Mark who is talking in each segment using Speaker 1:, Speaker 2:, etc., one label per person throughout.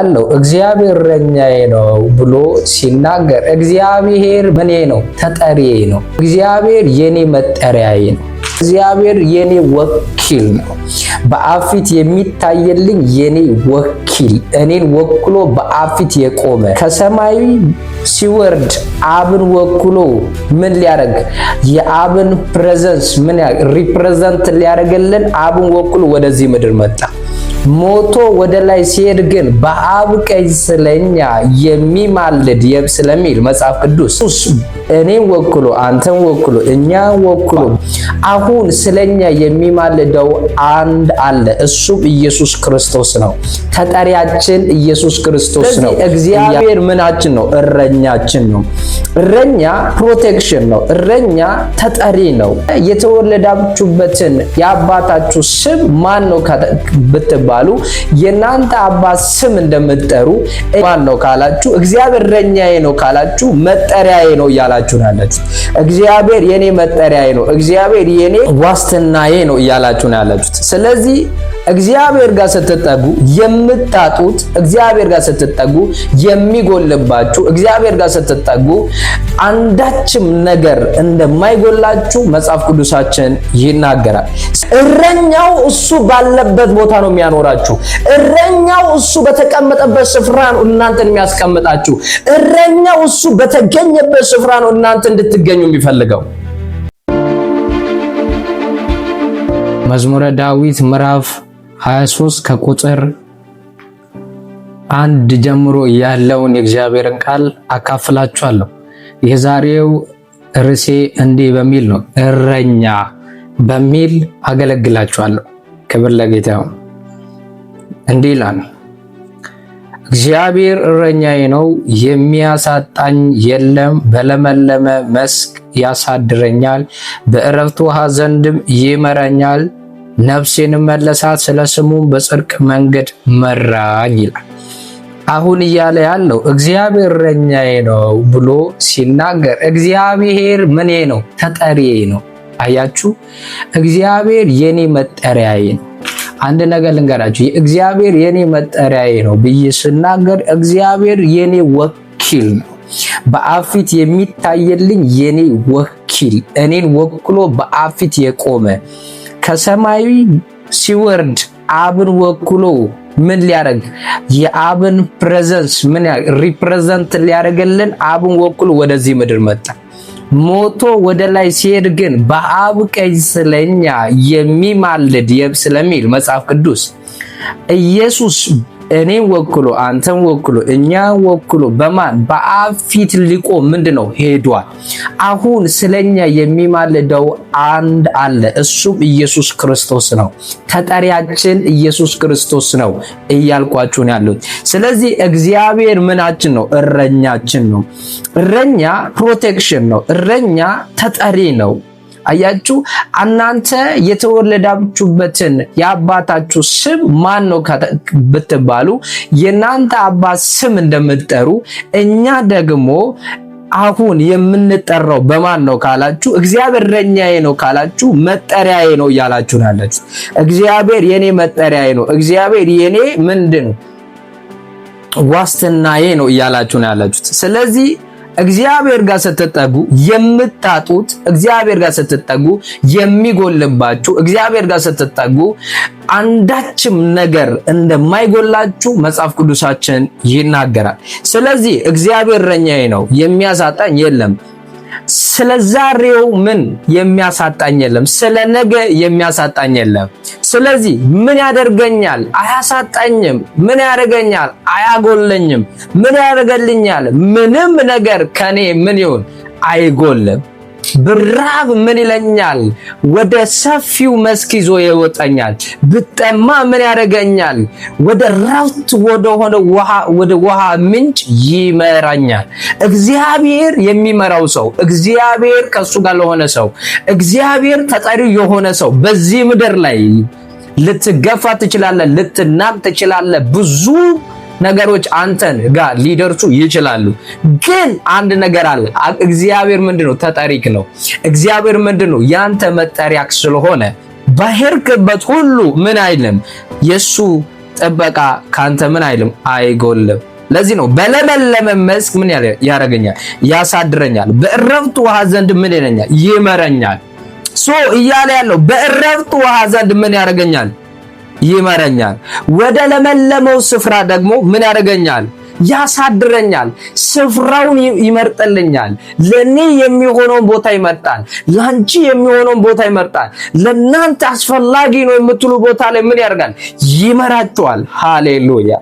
Speaker 1: አለው እግዚአብሔር እረኛዬ ነው ብሎ ሲናገር እግዚአብሔር ምኔ ነው? ተጠሪዬ ነው። እግዚአብሔር የኔ መጠሪያዬ ነው። እግዚአብሔር የኔ ወኪል ነው። በአብ ፊት የሚታየልኝ የኔ ወኪል፣ እኔን ወክሎ በአብ ፊት የቆመ ከሰማይ ሲወርድ አብን ወክሎ ምን ሊያደርግ የአብን ፕሬዘንስ ሪፕሬዘንት ሊያደርግልን አብን ወክሎ ወደዚህ ምድር መጣ። ሞቶ ወደ ላይ ሲሄድ ግን በአብ ቀኝ ስለኛ የሚማልድ ስለሚል መጽሐፍ ቅዱስ እኔን ወክሎ አንተን ወክሎ እኛን ወክሎ አሁን ስለኛ የሚማልደው አንድ አለ። እሱም ኢየሱስ ክርስቶስ ነው። ተጠሪያችን ኢየሱስ ክርስቶስ ነው። እግዚአብሔር ምናችን ነው? እረኛችን ነው። እረኛ ፕሮቴክሽን ነው። እረኛ ተጠሪ ነው። የተወለዳችሁበትን የአባታችሁ ስም ማን ነው ብትባሉ የናንተ አባት ስም እንደምትጠሩ ማን ነው ካላችሁ እግዚአብሔር እረኛዬ ነው ካላችሁ መጠሪያዬ ነው እያላችሁ ናላችሁ። እግዚአብሔር የኔ መጠሪያዬ ነው፣ እግዚአብሔር የኔ ዋስትናዬ ነው እያላችሁ ናላችሁት። ስለዚህ እግዚአብሔር ጋር ስትጠጉ የምታጡት፣ እግዚአብሔር ጋር ስትጠጉ የሚጎልባችሁ፣ እግዚአብሔር ጋር ስትጠጉ አንዳችም ነገር እንደማይጎላችሁ መጽሐፍ ቅዱሳችን ይናገራል። እረኛው እሱ ባለበት ቦታ ነው የሚያኖራችሁ። እረኛው እሱ በተቀመጠበት ስፍራ ነው እናንተን የሚያስቀምጣችሁ። እረኛው እሱ በተገኘበት ስፍራ ነው እናንተ እንድትገኙ የሚፈልገው። መዝሙረ ዳዊት ምዕራፍ 23 ከቁጥር 1 ጀምሮ ያለውን የእግዚአብሔርን ቃል አካፍላችኋለሁ። የዛሬው ርዕሴ እንዲህ በሚል ነው፣ እረኛ በሚል አገለግላችኋለሁ። ክብር ለጌታ ይሁን። እንዲህ ይላል፣ እግዚአብሔር እረኛዬ ነው፣ የሚያሳጣኝ የለም። በለመለመ መስክ ያሳድረኛል፣ በዕረፍት ውኃ ዘንድም ይመራኛል። ነፍሴን መለሳት፣ ስለ ስሙም በጽድቅ መንገድ መራኝ ይላል። አሁን እያለ ያለው እግዚአብሔር እረኛዬ ነው ብሎ ሲናገር እግዚአብሔር ምኔ ነው? ተጠሪዬ ነው። አያችሁ፣ እግዚአብሔር የኔ መጠሪያዬ ነው። አንድ ነገር ልንገራችሁ፣ እግዚአብሔር የኔ መጠሪያዬ ነው ብዬ ስናገር እግዚአብሔር የኔ ወኪል ነው። በአብ ፊት የሚታየልኝ የኔ ወኪል፣ እኔን ወክሎ በአብ ፊት የቆመ ከሰማይ ሲወርድ አብን ወክሎ ምን ሊያደርግ የአብን ፕሬዘንስ ሪፕሬዘንት ሊያደርግልን አብን ወክሎ ወደዚህ ምድር መጣ። ሞቶ ወደ ላይ ሲሄድ ግን በአብ ቀኝ ስለኛ የሚማልድ ስለሚል መጽሐፍ ቅዱስ ኢየሱስ እኔን ወክሎ አንተን ወክሎ እኛን ወክሎ በማን በአብ ፊት ሊቆም ምንድነው ሄዷል። አሁን ስለኛ የሚማልደው አንድ አለ። እሱም ኢየሱስ ክርስቶስ ነው። ተጠሪያችን ኢየሱስ ክርስቶስ ነው እያልኳችሁ ነው ያሉት። ስለዚህ እግዚአብሔር ምናችን ነው? እረኛችን ነው። እረኛ ፕሮቴክሽን ነው። እረኛ ተጠሪ ነው። አያችሁ፣ እናንተ የተወለዳችሁበትን የአባታችሁ ስም ማን ነው ብትባሉ የናንተ አባት ስም እንደምትጠሩ እኛ ደግሞ አሁን የምንጠራው በማን ነው ካላችሁ እግዚአብሔር እረኛዬ ነው ካላችሁ መጠሪያዬ ነው እያላችሁ ናላችሁ። እግዚአብሔር የኔ መጠሪያዬ ነው፣ እግዚአብሔር የኔ ምንድነው ዋስትናዬ ነው እያላችሁ ናላችሁት። ስለዚህ እግዚአብሔር ጋር ስትጠጉ የምታጡት፣ እግዚአብሔር ጋር ስትጠጉ የሚጎልባችሁ፣ እግዚአብሔር ጋር ስትጠጉ አንዳችም ነገር እንደማይጎላችሁ መጽሐፍ ቅዱሳችን ይናገራል። ስለዚህ እግዚአብሔር እረኛዬ ነው፣ የሚያሳጣኝ የለም። ስለ ዛሬው ምን የሚያሳጣኝ የለም፣ ስለ ነገ የሚያሳጣኝ የለም። ስለዚህ ምን ያደርገኛል? አያሳጣኝም። ምን ያደርገኛል? አያጎለኝም። ምን ያደርገልኛል? ምንም ነገር ከኔ ምን ይሁን አይጎልም። ብራብ ምን ይለኛል? ወደ ሰፊው መስክ ይዞ ይወጣኛል። ብጠማ ምን ያደርገኛል? ወደ ረፍት ወደ ውሃ ምንጭ ይመራኛል። እግዚአብሔር የሚመራው ሰው፣ እግዚአብሔር ከሱ ጋር ለሆነ ሰው፣ እግዚአብሔር ተጠሪ የሆነ ሰው በዚህ ምድር ላይ ልትገፋ ትችላለህ፣ ልትናቅ ትችላለህ። ብዙ ነገሮች አንተን ጋር ሊደርሱ ይችላሉ። ግን አንድ ነገር አለ። እግዚአብሔር ምንድነው? ተጠሪክ ነው። እግዚአብሔር ምንድነው? ያንተ መጠሪያክ ስለሆነ በሄድክበት ሁሉ ምን አይልም፣ የሱ ጥበቃ ካንተ ምን አይልም አይጎልም። ለዚህ ነው በለመለመ መስክ ምን ያደርገኛል? ያሳድረኛል። በእረፍት ውሃ ዘንድ ምን ይለኛል? ይመረኛል። እያለ ያለው በእረፍት ውሃ ዘንድ ምን ያደርገኛል? ይመረኛል። ወደ ለመለመው ስፍራ ደግሞ ምን ያደርገኛል? ያሳድረኛል። ስፍራውን ይመርጥልኛል። ለኔ የሚሆነውን ቦታ ይመርጣል። ላንቺ የሚሆነውን ቦታ ይመርጣል። ለናንተ አስፈላጊ ነው የምትሉ ቦታ ላይ ምን ያደርጋል? ይመራችኋል። ሃሌሉያ።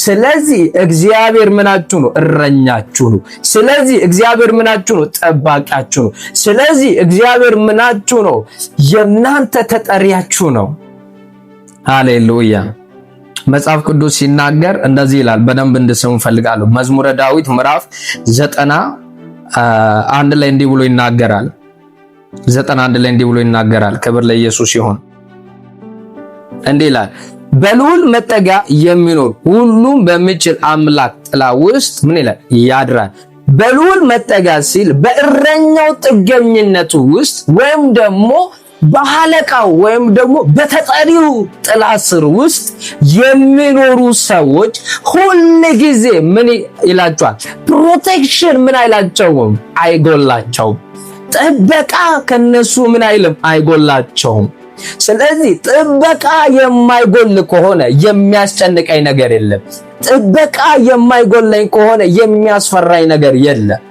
Speaker 1: ስለዚህ እግዚአብሔር ምናችሁ ነው? እረኛችሁ ነው። ስለዚህ እግዚአብሔር ምናችሁ ነው? ጠባቂያችሁ ነው። ስለዚህ እግዚአብሔር ምናችሁ ነው? የናንተ ተጠሪያችሁ ነው። ሃሌሉያ። መጽሐፍ ቅዱስ ሲናገር እንደዚህ ይላል። በደንብ እንድሰሙ ፈልጋለሁ። መዝሙረ ዳዊት ምዕራፍ 91 ላይ እንዲህ ብሎ ይናገራል። 91 ላይ እንዲህ ብሎ ይናገራል። ክብር ለኢየሱስ ይሁን። እንዲህ ይላል፣ በልዑል መጠጊያ የሚኖር ሁሉም በሚችል አምላክ ጥላ ውስጥ ምን ይላል? ያድራል። በልዑል መጠጊያ ሲል በእረኛው ጥገኝነቱ ውስጥ ወይም ደግሞ በአለቃው ወይም ደግሞ በተጠሪው ጥላ ስር ውስጥ የሚኖሩ ሰዎች ሁል ጊዜ ምን ይላቸዋል? ፕሮቴክሽን ምን አይላቸውም? አይጎላቸውም። ጥበቃ ከነሱ ምን አይልም? አይጎላቸውም። ስለዚህ ጥበቃ የማይጎል ከሆነ የሚያስጨንቀኝ ነገር የለም። ጥበቃ የማይጎለኝ ከሆነ የሚያስፈራኝ ነገር የለም።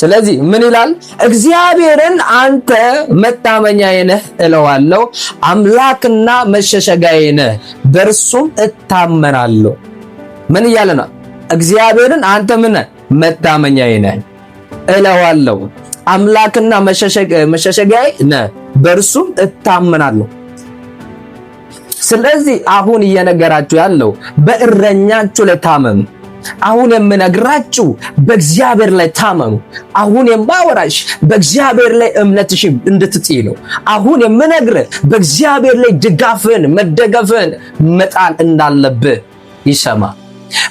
Speaker 1: ስለዚህ ምን ይላል? እግዚአብሔርን አንተ መታመኛዬ ነህ እለዋለሁ፣ አምላክና መሸሸጊያዬ ነህ፣ በእርሱም እታመናለሁ። ምን እያለ ነው? እግዚአብሔርን አንተ ምን መታመኛዬ ነህ እለዋለሁ፣ አምላክና መሸሸጊያዬ ነህ፣ በእርሱም እታመናለሁ። ስለዚህ አሁን እየነገራችሁ ያለው በእረኛችሁ ላይ ታመኑ። አሁን የምነግራችሁ በእግዚአብሔር ላይ ታመኑ። አሁን የማወራሽ በእግዚአብሔር ላይ እምነትሽ እንድትጥይ ነው። አሁን የምነግርህ በእግዚአብሔር ላይ ድጋፍን መደገፍን መጣል እንዳለብህ ይሰማ።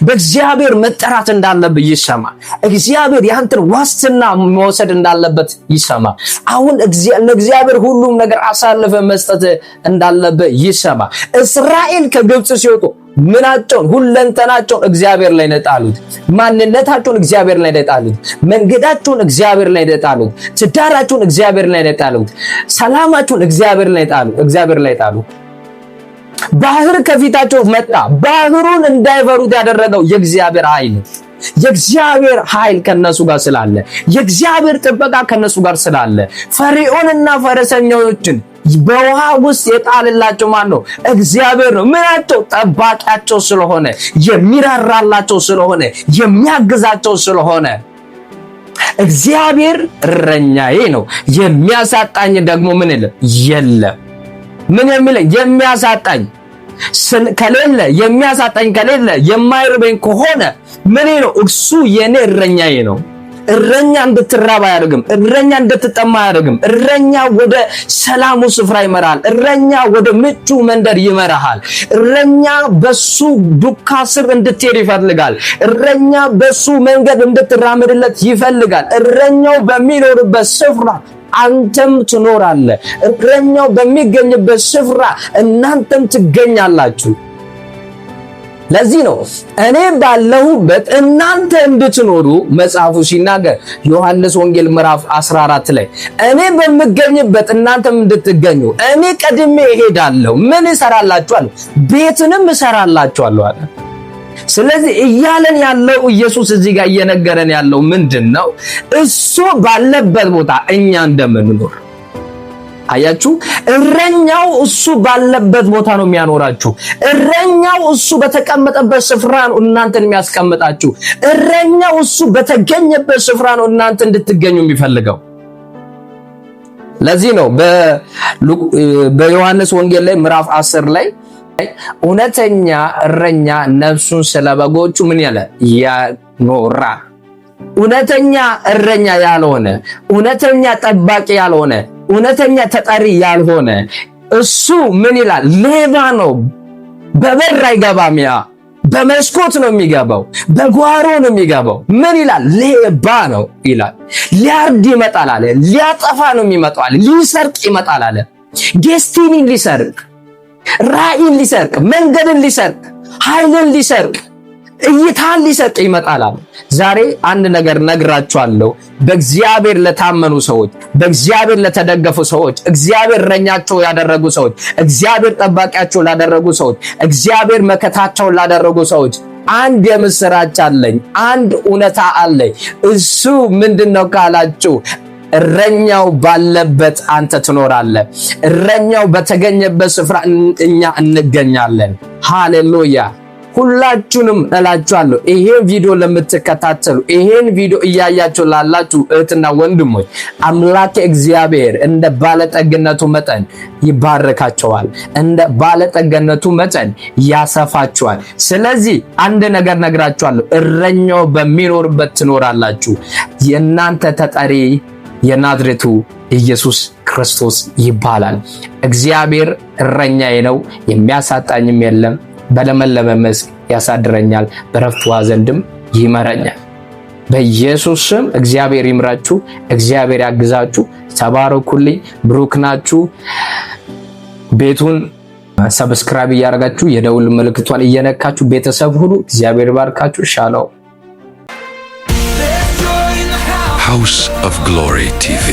Speaker 1: በእግዚአብሔር መጠራት እንዳለብህ ይሰማ። እግዚአብሔር ያንተን ዋስትና መውሰድ እንዳለበት ይሰማ። አሁን ለእግዚአብሔር ሁሉም ነገር አሳልፈ መስጠት እንዳለብህ ይሰማ። እስራኤል ከግብጽ ሲወጡ ምናቸውን ሁለንተናቸውን እግዚአብሔር ላይ ነጣሉት። ማንነታቸውን እግዚአብሔር ላይ ነጣሉት። መንገዳቸውን እግዚአብሔር ላይ ነጣሉት። ትዳራቸውን እግዚአብሔር ላይ ነጣሉት። ሰላማቸውን እግዚአብሔር ላይ ጣሉት። ባህር ከፊታቸው መጣ። ባህሩን እንዳይፈሩት ያደረገው የእግዚአብሔር ኃይል፣ የእግዚአብሔር ኃይል ከነሱ ጋር ስላለ፣ የእግዚአብሔር ጥበቃ ከነሱ ጋር ስላለ ፈርዖንና ፈረሰኞችን በውሃ ውስጥ የጣልላቸው ማን ነው? እግዚአብሔር ነው። ምናቸው? ጠባቂያቸው ስለሆነ፣ የሚራራላቸው ስለሆነ፣ የሚያግዛቸው ስለሆነ እግዚአብሔር እረኛዬ ነው፣ የሚያሳጣኝ ደግሞ ምን የለም። ምን የሚለኝ የሚያሳጣኝ ከሌለ፣ የሚያሳጣኝ ከሌለ፣ የማይርበኝ ከሆነ ምን ነው? እሱ የኔ እረኛዬ ነው። እረኛ እንድትራባ አያደርግም። እረኛ እንድትጠማ አያደርግም። እረኛ ወደ ሰላሙ ስፍራ ይመራል። እረኛ ወደ ምቹ መንደር ይመራሃል። እረኛ በሱ ዱካ ስር እንድትሄድ ይፈልጋል። እረኛ በሱ መንገድ እንድትራመድለት ይፈልጋል። እረኛው በሚኖርበት ስፍራ አንተም ትኖራለህ። እረኛው በሚገኝበት ስፍራ እናንተም ትገኛላችሁ። ለዚህ ነው እኔ ባለሁበት እናንተ እንድትኖሩ መጽሐፉ ሲናገር ዮሐንስ ወንጌል ምዕራፍ 14 ላይ እኔ በምገኝበት እናንተም እንድትገኙ እኔ ቀድሜ እሄዳለሁ። ምን እሰራላችኋለሁ? ቤትንም እሰራላችኋለሁ አለ። ስለዚህ እያለን ያለው ኢየሱስ እዚህ ጋር እየነገረን ያለው ምንድነው? እሱ ባለበት ቦታ እኛ እንደምንኖር አያችሁ። እረኛው እሱ ባለበት ቦታ ነው የሚያኖራችሁ። እረኛው እሱ በተቀመጠበት ስፍራ ነው እናንተን የሚያስቀምጣችሁ። እረኛው እሱ በተገኘበት ስፍራ ነው እናንተ እንድትገኙ የሚፈልገው። ለዚህ ነው በዮሐንስ ወንጌል ላይ ምዕራፍ 10 ላይ እውነተኛ እረኛ ነፍሱን ስለ በጎቹ ምን ያለ ያኖራል። እውነተኛ እረኛ ያልሆነ፣ እውነተኛ ጠባቂ ያልሆነ፣ እውነተኛ ተጠሪ ያልሆነ እሱ ምን ይላል? ሌባ ነው። በበር አይገባም። ያ በመስኮት ነው የሚገባው፣ በጓሮ ነው የሚገባው። ምን ይላል? ሌባ ነው ይላል። ሊያርድ ይመጣል አለ። ሊያጠፋ ነው የሚመጣው አለ። ሊሰርቅ ይመጣል አለ። ዴስቲኒ ሊሰርቅ ራእይን ሊሰርቅ፣ መንገድን ሊሰርቅ፣ ኃይልን ሊሰርቅ፣ እይታን ሊሰርቅ ይመጣል። ዛሬ አንድ ነገር ነግራችኋለሁ። በእግዚአብሔር ለታመኑ ሰዎች፣ በእግዚአብሔር ለተደገፉ ሰዎች፣ እግዚአብሔር እረኛቸው ያደረጉ ሰዎች፣ እግዚአብሔር ጠባቂያቸው ላደረጉ ሰዎች፣ እግዚአብሔር መከታቸው ላደረጉ ሰዎች አንድ የምስራች አለኝ። አንድ እውነታ አለኝ። እሱ ምንድነው ካላችሁ እረኛው ባለበት አንተ ትኖራለህ። እረኛው በተገኘበት ስፍራ እኛ እንገኛለን። ሃሌሉያ። ሁላችሁንም እላችኋለሁ ይሄን ቪዲዮ ለምትከታተሉ ይሄን ቪዲዮ እያያችሁ ላላችሁ እህትና ወንድሞች አምላክ እግዚአብሔር እንደ ባለጠግነቱ መጠን ይባርካቸዋል፣ እንደ ባለጠግነቱ መጠን ያሰፋቸዋል። ስለዚህ አንድ ነገር ነግራችኋለሁ፣ እረኛው በሚኖርበት ትኖራላችሁ። የእናንተ ተጠሪ የናዝሬቱ ኢየሱስ ክርስቶስ ይባላል። እግዚአብሔር እረኛዬ ነው፣ የሚያሳጣኝም የለም። በለመለመ መስክ ያሳድረኛል፣ በዕረፍት ውኃ ዘንድም ይመራኛል። በኢየሱስ ስም እግዚአብሔር ይምራችሁ፣ እግዚአብሔር ያግዛችሁ። ተባረኩልኝ። ብሩክ ናችሁ። ቤቱን ሰብስክራይብ እያደረጋችሁ የደውል ምልክቷን እየነካችሁ ቤተሰብ ሁሉ እግዚአብሔር ባርካችሁ። ሻሎም።
Speaker 2: House of Glory TV